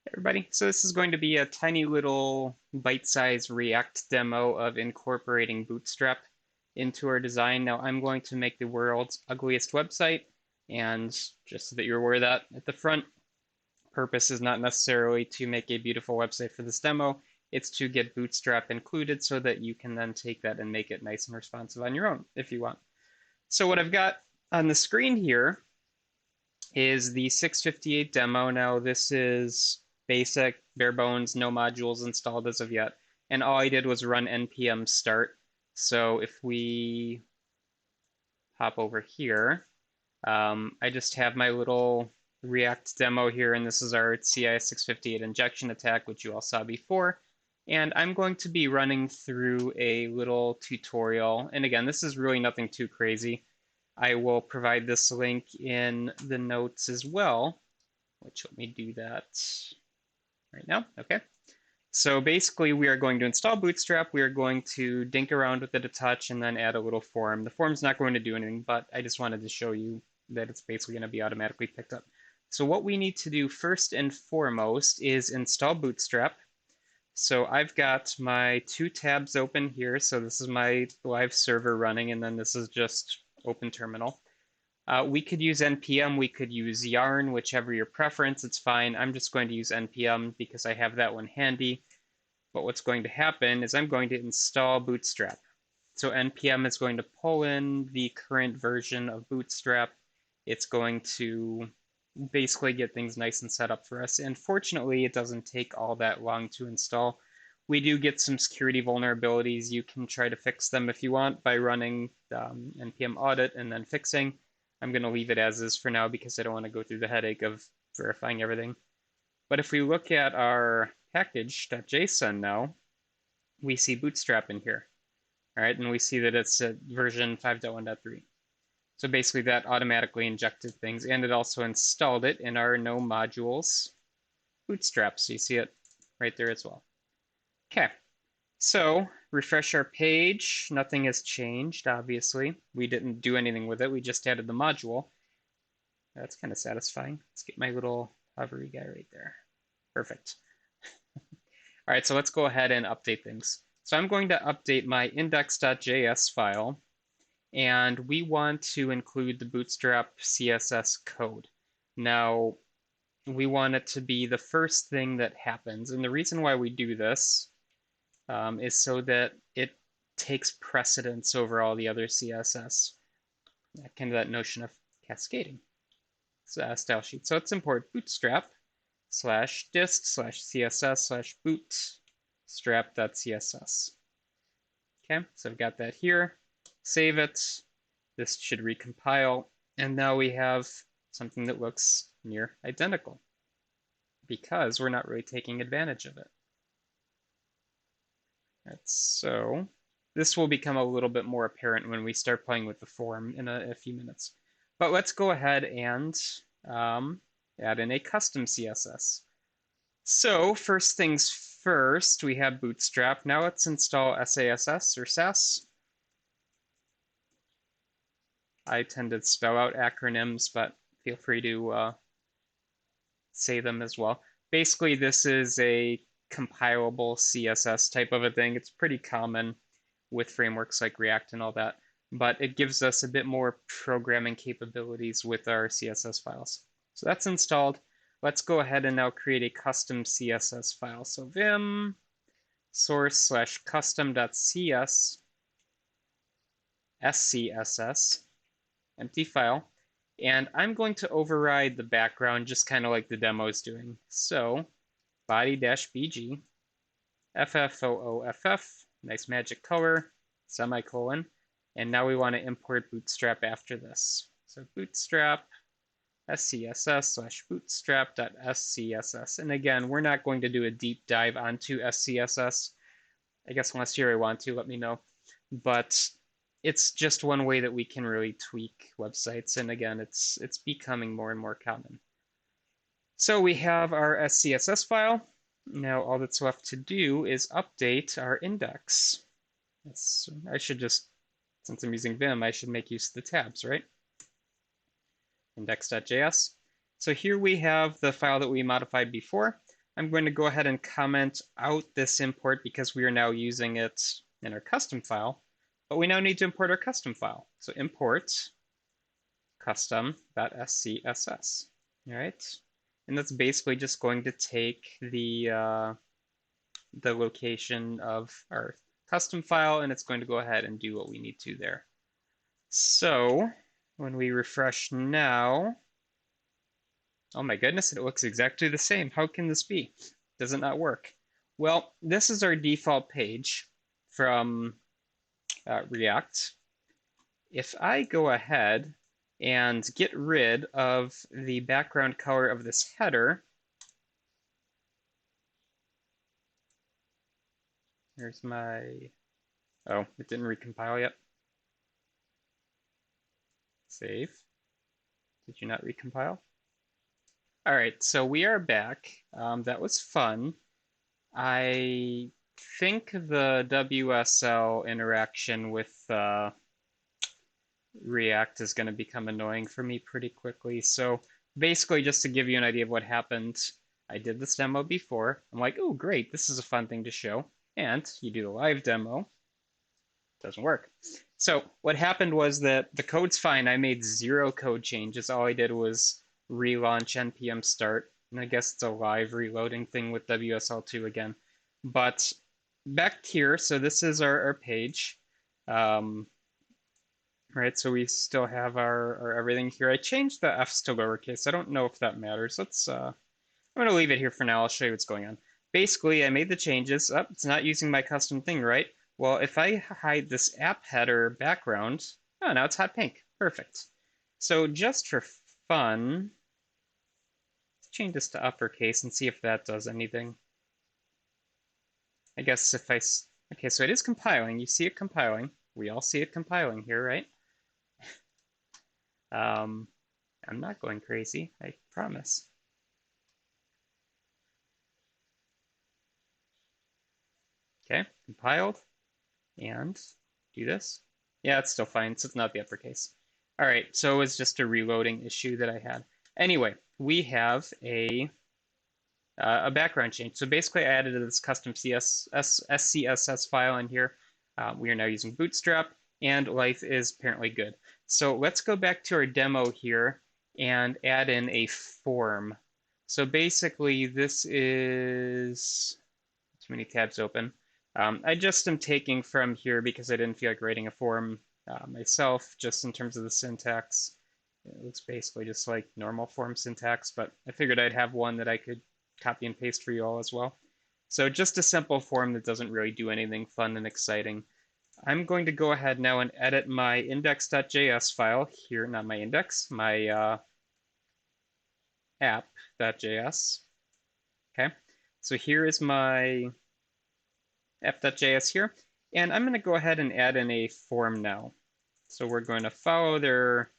Everybody. So this is going to be a tiny little bite-sized React demo of incorporating Bootstrap into our design. Now I'm going to make the world's ugliest website, and just so that you're aware of that at the front, purpose is not necessarily to make a beautiful website for this demo. It's to get Bootstrap included so that you can then take that and make it nice and responsive on your own if you want. So what I've got on the screen here is the 658 demo. Now this is basic, bare bones, no modules installed as of yet. And all I did was run npm start. So if we hop over here, I just have my little React demo here, and this is our CIS658 injection attack, which you all saw before. And I'm going to be running through a little tutorial. And again, this is really nothing too crazy. I will provide this link in the notes as well, which let me do that right now. Okay. So basically, we are going to install Bootstrap. We are going to dink around with it a touch and then add a little form. The form's not going to do anything, but I just wanted to show you that it's basically going to be automatically picked up. So what we need to do first and foremost is install Bootstrap. So I've got my two tabs open here. So this is my live server running, and then this is just open terminal. We could use npm, we could use yarn, whichever your preference, it's fine. I'm just going to use npm because I have that one handy. But what's going to happen is I'm going to install Bootstrap. So npm is going to pull in the current version of Bootstrap. It's going to basically get things nice and set up for us. And fortunately, it doesn't take all that long to install. We do get some security vulnerabilities. You can try to fix them if you want by running npm audit and then fixing. I'm going to leave it as is for now because I don't want to go through the headache of verifying everything. But if we look at our package.json now, we see Bootstrap in here. All right, and we see that it's at version 5.1.3. So basically that automatically injected things, and it also installed it in our no modules Bootstrap. So you see it right there as well. Okay, so refresh our page. Nothing has changed, obviously. We didn't do anything with it. We just added the module. That's kind of satisfying. Let's get my little hovery guy right there. Perfect. All right, so let's go ahead and update things. So I'm going to update my index.js file, and we want to include the Bootstrap CSS code. Now, we want it to be the first thing that happens, and the reason why we do this is so that it takes precedence over all the other CSS. Kind of that notion of cascading style sheet. So let's import bootstrap /dist/css/bootstrap.css. Okay, so I've got that here. Save it. This should recompile. And now we have something that looks near identical because we're not really taking advantage of it. So this will become a little bit more apparent when we start playing with the form in a few minutes. But let's go ahead and add in a custom CSS. So first things first, we have Bootstrap. Now let's install SASS or SAS. I tend to spell out acronyms, but feel free to say them as well. Basically, this is a compilable CSS type of a thing. It's pretty common with frameworks like React and all that, but it gives us a bit more programming capabilities with our CSS files. So that's installed. Let's go ahead and now create a custom CSS file. So vim source/custom.cs scss empty file. And I'm going to override the background just kind of like the demo is doing. So body-bg ffooff, nice magic color, semicolon. And now we want to import Bootstrap after this. So bootstrap scss/bootstrap.scss. And again, we're not going to do a deep dive onto SCSS. I guess unless you really want to, let me know. But it's just one way that we can really tweak websites. And again, it's becoming more and more common. So we have our SCSS file. Now all that's left to do is update our index. I should just, since I'm using Vim, I should make use of the tabs, right? Index.js. So here we have the file that we modified before. I'm going to go ahead and comment out this import because we are now using it in our custom file, but we now need to import our custom file. So import custom.scss. All right. And that's basically just going to take the location of our custom file, and it's going to go ahead and do what we need to there. So when we refresh now, oh my goodness, it looks exactly the same. How can this be? Does it not work? Well, this is our default page from React. If I go ahead and get rid of the background color of this header, there's my, oh, it didn't recompile yet. Save. Did you not recompile? All right, so we are back. That was fun. I think the WSL interaction with React is going to become annoying for me pretty quickly. So basically, just to give you an idea of what happened, I did this demo before. I'm like, oh, great, this is a fun thing to show. And you do the live demo. It doesn't work. So what happened was that the code's fine. I made 0 code changes. All I did was relaunch npm start. And I guess it's a live reloading thing with WSL2 again. But back here, so this is our page. Right, so we still have our everything here. I changed the F's to lowercase. I don't know if that matters. I'm going to leave it here for now. I'll show you what's going on. Basically, I made the changes. Oh, it's not using my custom thing, right? Well, if I hide this app header background, oh, now it's hot pink. Perfect. So just for fun, let's change this to uppercase and see if that does anything. I guess if I, okay, so it is compiling. You see it compiling. We all see it compiling here, right? I'm not going crazy, I promise. Okay, compiled, and do this. Yeah, it's still fine, so it's not the uppercase. All right, so it was just a reloading issue that I had. Anyway, we have a background change. So basically I added this custom SCSS file in here. We are now using Bootstrap, and life is apparently good. So let's go back to our demo here and add in a form. So basically this is, too many tabs open. I just am taking from here because I didn't feel like writing a form myself, just in terms of the syntax. It looks basically just like normal form syntax, but I figured I'd have one that I could copy and paste for you all as well. So just a simple form that doesn't really do anything fun and exciting. I'm going to go ahead now and edit my index.js file here, not my index, my app.js. Okay, so here is my app.js here, and I'm going to go ahead and add in a form now. So we're going to follow their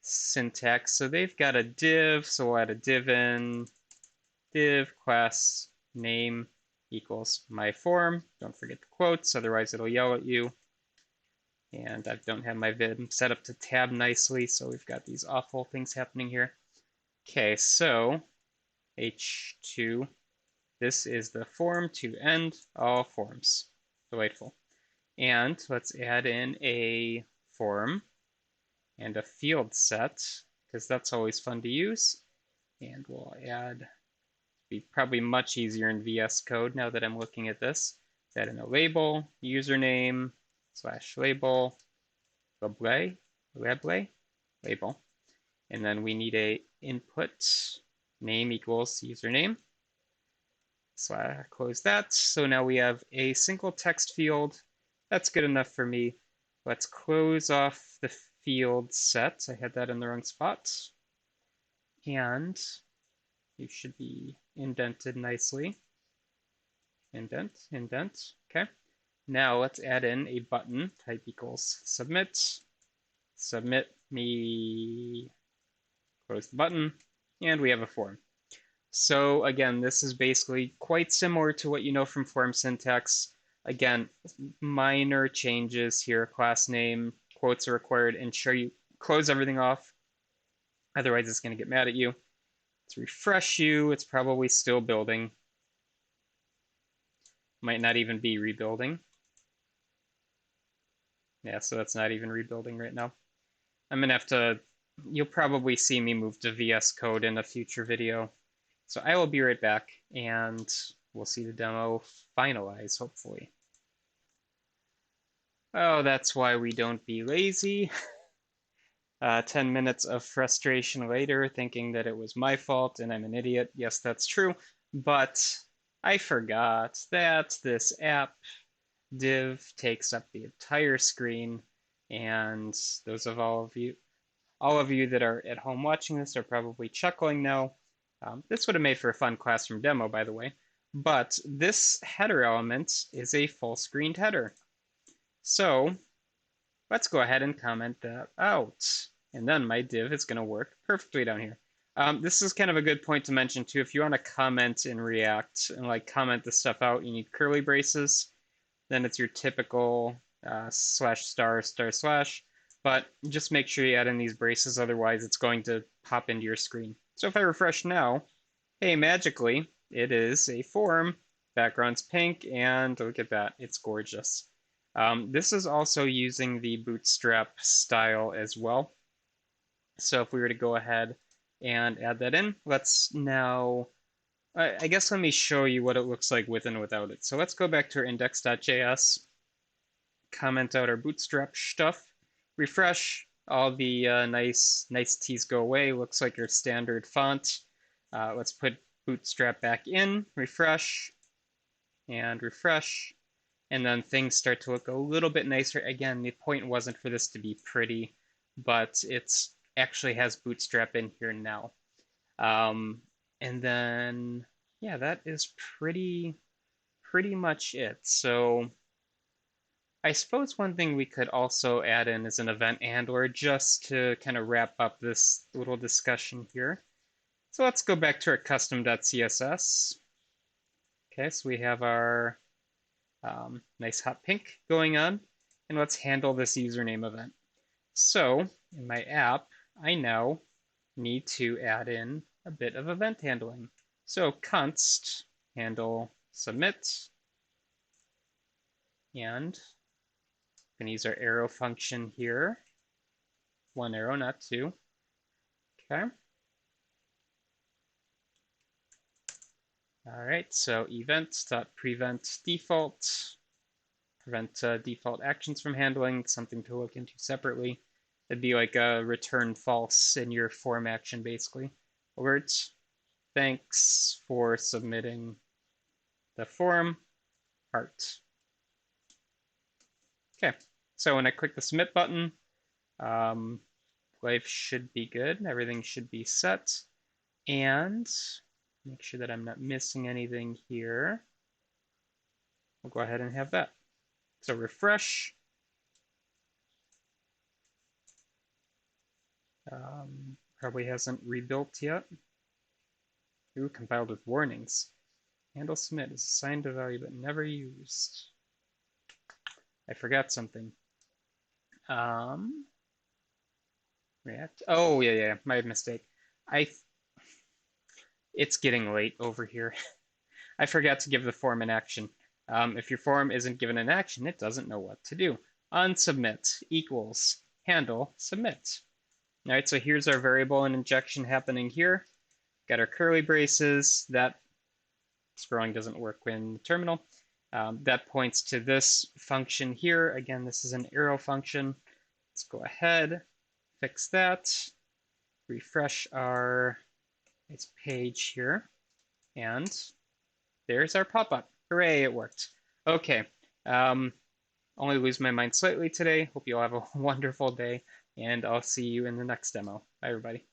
syntax. So they've got a div, so we'll add a div in, div class name equals my form. Don't forget the quotes, otherwise it'll yell at you. And I don't have my Vim set up to tab nicely, so we've got these awful things happening here. Okay, so h2, this is the form to end all forms. Delightful. And let's add in a form and a field set, because that's always fun to use. And we'll add, be probably much easier in VS Code now that I'm looking at this. Add in a label, username, /label, label. And then we need a input name equals username. So I close that. So now we have a single text field. That's good enough for me. Let's close off the field set. I had that in the wrong spot. And you should be indented nicely. Indent, indent. Okay. Now let's add in a button. Type equals submit. Submit me. Close the button. And we have a form. So again, this is basically quite similar to what you know from form syntax. Again, minor changes here. Class name, quotes are required. Ensure you close everything off. Otherwise, it's going to get mad at you. Let's refresh you. It's probably still building. Might not even be rebuilding. Yeah, so that's not even rebuilding right now. I'm gonna have to, you'll probably see me move to VS Code in a future video. So I will be right back, and we'll see the demo finalize, hopefully. Oh, that's why we don't be lazy. 10 minutes of frustration later, thinking that it was my fault and I'm an idiot. Yes, that's true. But I forgot that this app div takes up the entire screen. And those of all of you that are at home watching this are probably chuckling now. This would have made for a fun classroom demo, by the way. But this header element is a full screened header. So let's go ahead and comment that out. And then my div is going to work perfectly down here. This is kind of a good point to mention too. If you want to comment in React and like comment this stuff out, you need curly braces. Then it's your typical slash star star slash. But just make sure you add in these braces, otherwise it's going to pop into your screen. So if I refresh now, hey, magically, it is a form. Background's pink, and look at that, it's gorgeous. This is also using the Bootstrap style as well. So if we were to go ahead and add that in, let's now, I guess let me show you what it looks like with and without it. So let's go back to our index.js, comment out our Bootstrap stuff, refresh, all the nice teas go away, looks like your standard font. Let's put Bootstrap back in, refresh, and refresh. And then things start to look a little bit nicer. Again, the point wasn't for this to be pretty, but it's actually has Bootstrap in here now. And then, yeah, that is pretty much it. So I suppose one thing we could also add in is an event handler just to kind of wrap up this little discussion here. So let's go back to our custom.css. Okay, so we have our nice hot pink going on, and let's handle this username event. So in my app, I now need to add in a bit of event handling. So const handle submit, and I'm going to use our arrow function here. One arrow, not two. Okay. All right, so events.prevent default, prevent default actions from handling, something to look into separately. It'd be like a return false in your form action, basically. Alert, thanks for submitting the form, heart. Okay, so when I click the submit button, life should be good. Everything should be set. And make sure that I'm not missing anything here. We'll go ahead and have that. So refresh. Probably hasn't rebuilt yet. Ooh, compiled with warnings. Handle submit is assigned a value but never used. I forgot something. React. Oh, yeah, my mistake. It's getting late over here. I forgot to give the form an action. If your form isn't given an action, it doesn't know what to do. Unsubmit equals handle submit. All right, so here's our variable and injection happening here. Got our curly braces. That scrolling doesn't work in the terminal. That points to this function here. Again, this is an arrow function. Let's go ahead, fix that, refresh our page here, and there's our pop-up. Hooray, it worked. Okay, only lose my mind slightly today. Hope you all have a wonderful day, and I'll see you in the next demo. Bye, everybody.